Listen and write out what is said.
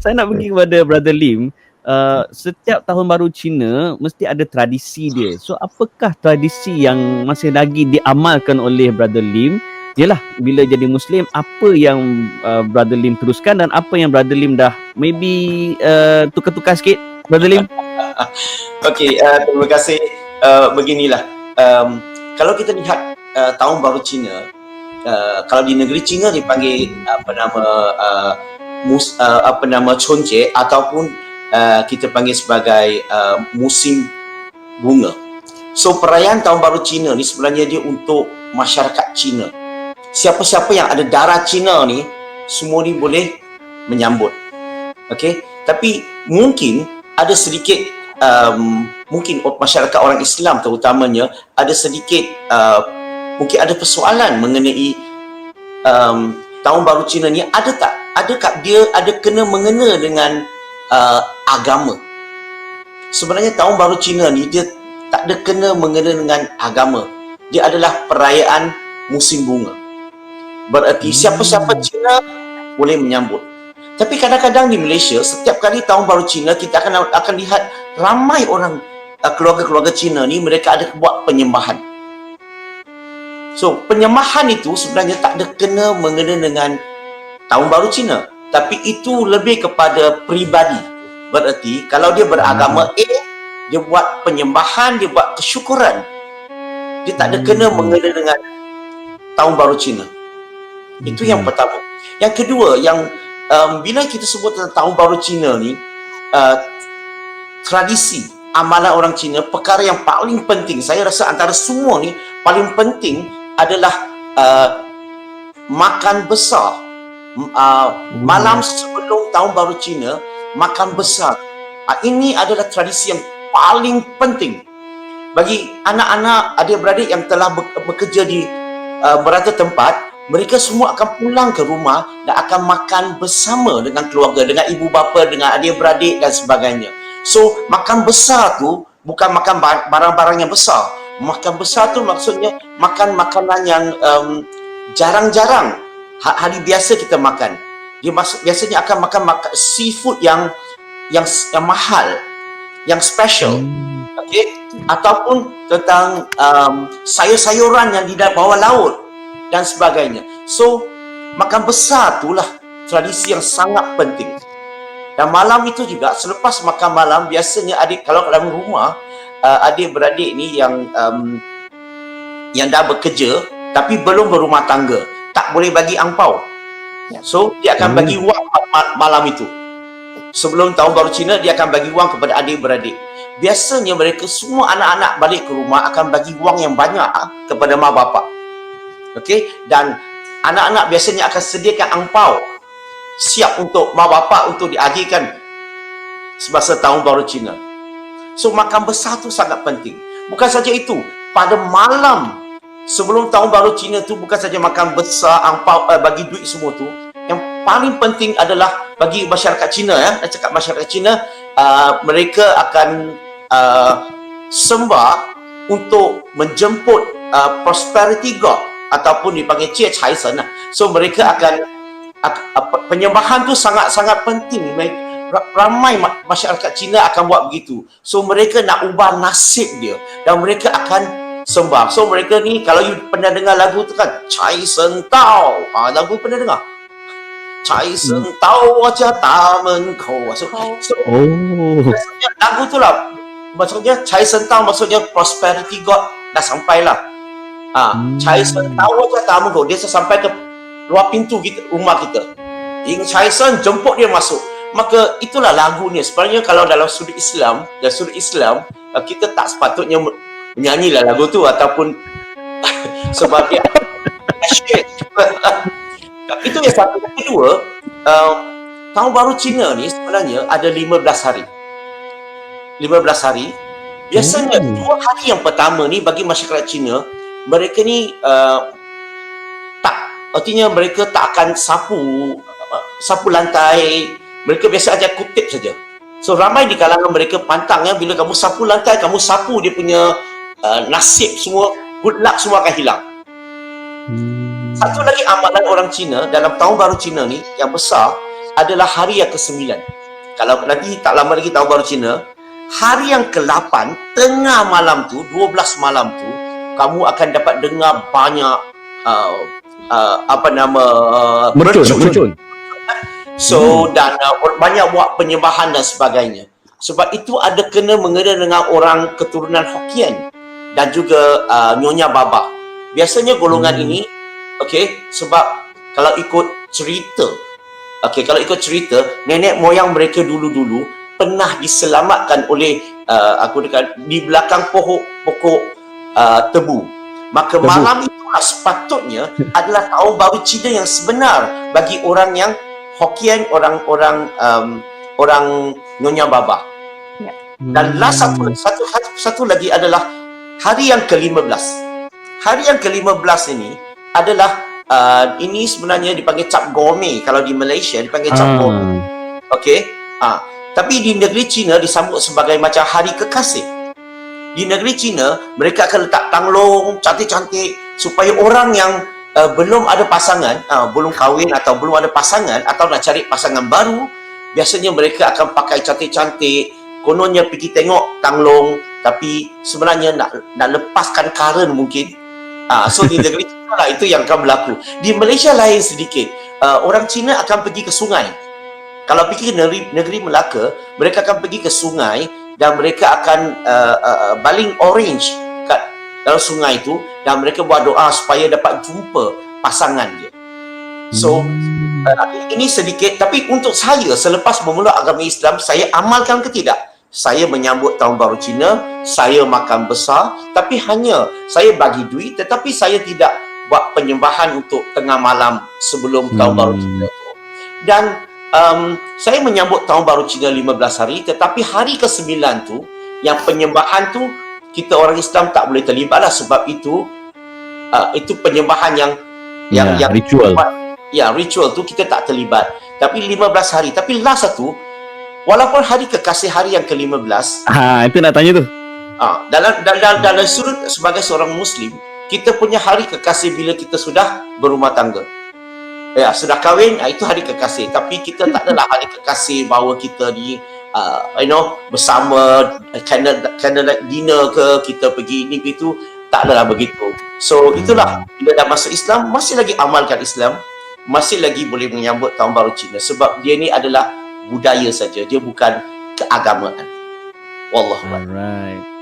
Saya nak pergi kepada Brother Lim. Setiap tahun baru Cina mesti ada tradisi dia. So apakah tradisi yang masih lagi diamalkan oleh Brother Lim? Yalah, bila jadi Muslim, apa yang Brother Lim teruskan dan apa yang Brother Lim dah maybe tukar-tukar sikit, Brother Lim? Okey, terima kasih. Beginilah, kalau kita lihat tahun baru Cina, kalau di negeri Cina dipanggil apa nama Chongjie ataupun kita panggil sebagai musim bunga. So perayaan tahun baru Cina ni sebenarnya dia untuk masyarakat Cina. Siapa-siapa yang ada darah Cina ni semua ni boleh menyambut. Okey, tapi mungkin ada sedikit mungkin masyarakat orang Islam terutamanya ada sedikit mungkin ada persoalan mengenai tahun baru Cina ni adakah dia ada kena mengena dengan agama. Sebenarnya tahun baru Cina ni dia tak ada kena mengena dengan agama. Dia adalah perayaan musim bunga. Berarti siapa-siapa Cina boleh menyambut. Tapi kadang-kadang di Malaysia, setiap kali tahun baru Cina, kita akan lihat ramai orang, keluarga-keluarga Cina ni, mereka ada buat penyembahan. So, penyembahan itu sebenarnya tak ada kena mengena dengan tahun baru Cina. Tapi itu lebih kepada peribadi. Berarti, kalau dia beragama A, dia buat penyembahan, dia buat kesyukuran. Dia tak ada kena mengena dengan tahun baru Cina. Itu yang pertama. Yang kedua, yang bila kita sebut tentang tahun baru Cina ni, tradisi amalan orang Cina, perkara yang paling penting, saya rasa antara semua ni paling penting adalah makan besar. Malam sebelum tahun baru Cina, makan besar. Ini adalah tradisi yang paling penting bagi anak-anak, adik-beradik yang telah bekerja di merata tempat. Mereka semua akan pulang ke rumah dan akan makan bersama dengan keluarga, dengan ibu bapa, dengan adik-beradik dan sebagainya. So, makan besar tu bukan makan barang-barang yang besar. Makan besar tu maksudnya makan makanan yang jarang-jarang hari biasa kita makan. Dia biasanya akan makan seafood yang mahal, yang special. Okey, ataupun tentang sayur-sayuran yang di bawah laut dan sebagainya. So, makan besar itulah tradisi yang sangat penting. Dan malam itu juga, selepas makan malam, biasanya kalau dalam rumah, adik-beradik ni yang dah bekerja, tapi belum berumah tangga, tak boleh bagi angpau. So, dia akan bagi wang malam itu. Sebelum tahun baru Cina, dia akan bagi wang kepada adik-beradik. Biasanya mereka semua anak-anak balik ke rumah akan bagi wang yang banyak kepada mak bapak. Okey, dan anak-anak biasanya akan sediakan angpau siap untuk mak bapak untuk diagihkan semasa tahun baru Cina. So, makan besar tu sangat penting. Bukan saja itu, pada malam sebelum tahun baru Cina tu bukan saja makan besar, angpau, bagi duit semua tu. Yang paling penting adalah bagi masyarakat Cina, saya cakap masyarakat Cina, mereka akan sembah untuk menjemput prosperity god ataupun dipanggil Cie Cai Sen. So mereka akan penyembahan tu sangat-sangat penting. Ramai masyarakat Cina akan buat begitu. So mereka nak ubah nasib dia dan mereka akan sembah. So mereka ni, kalau you pernah dengar lagu tu kan, Cai Sen Tao, lagu pernah dengar? Cai Sen Tao wajah tamen kou. So maksudnya lagu tu lah, maksudnya Cai Sen Tao maksudnya prosperity god dah sampai lah. Cai Sen tahu aja tamu kau, dia sampai ke luar pintu rumah kita. Ing Cai Sen jemput dia masuk. Maka itulah lagunya. Sebenarnya kalau dalam sudut Islam, kita tak sepatutnya menyanyilah lagu tu ataupun sebab dia itu yang satu. Yang kedua, tahun baru Cina ni sebenarnya ada 15 hari. 15 hari. Biasanya 2 hari yang pertama ni bagi masyarakat Cina, mereka ni artinya mereka tak akan sapu lantai. Mereka biasa aja kutip saja. So ramai di kalangan mereka pantang bila kamu sapu lantai, kamu sapu dia punya nasib semua, good luck semua akan hilang. Satu lagi amalan orang Cina dalam tahun baru Cina ni yang besar, adalah hari yang ke-9. Kalau nanti tak lama lagi Tahun Baru Cina, hari yang ke-8 tengah malam tu, 12 malam tu, kamu akan dapat dengar banyak Mercun. So dan banyak buat penyembahan dan sebagainya. Sebab itu ada kena mengena dengan orang keturunan Hokkien dan juga Nyonya Baba. Biasanya golongan ini, okey, sebab kalau ikut cerita, nenek moyang mereka dulu-dulu pernah diselamatkan oleh di belakang pokok tebu. Maka malam itulah sepatutnya adalah Tahun Baru Cina yang sebenar bagi orang yang Hokkien, orang Nyonya Baba. Dan last satu lagi adalah hari yang ke-15. Hari yang ke-15 ini adalah ini sebenarnya dipanggil Cap Gome. Kalau di Malaysia dipanggil Cap Gome. Okey. Tapi di negeri Cina disambut sebagai macam hari kekasih. Di negeri Cina mereka akan letak tanglong cantik-cantik supaya orang yang belum ada pasangan, belum kahwin atau belum ada pasangan atau nak cari pasangan baru, biasanya mereka akan pakai cantik-cantik, kononnya pergi tengok tanglong, tapi sebenarnya nak lepaskan karen mungkin. So di negeri Cina lah itu yang akan berlaku. Di Malaysia lain sedikit. Orang Cina akan pergi ke sungai. Kalau pergi ke negeri Melaka, mereka akan pergi ke sungai dan mereka akan baling orange kat dalam sungai itu dan mereka buat doa supaya dapat jumpa pasangan dia. So ini sedikit, tapi untuk saya selepas bermula agama Islam, saya amalkan ke tidak? Saya menyambut Tahun Baru Cina, saya makan besar, tapi hanya saya bagi duit, tetapi saya tidak buat penyembahan untuk tengah malam sebelum Tahun Baru Cina itu. Dan saya menyambut Tahun Baru Cina 15 hari, tetapi hari ke-9 tu, yang penyembahan tu, kita orang Islam tak boleh terlibat lah, sebab itu penyembahan yang ritual. Ya, ritual tu kita tak terlibat. Tapi 15 hari. Tapi last satu, walaupun hari kekasih hari yang ke-15, Itu nak tanya tu. dalam sudut sebagai seorang Muslim, kita punya hari kekasih bila kita sudah berumah tangga. Ya, sudah kahwin, itu hari kekasih. Tapi kita tak adalah hari kekasih bahawa kita di bersama candlelight dinner ke, kita pergi ini itu, tak adalah begitu. So itulah, bila dah masuk Islam, masih lagi amalkan Islam, masih lagi boleh menyambut Tahun Baru Cina, sebab dia ni adalah budaya saja, dia bukan keagamaan. Wallahu a'lam. Alright.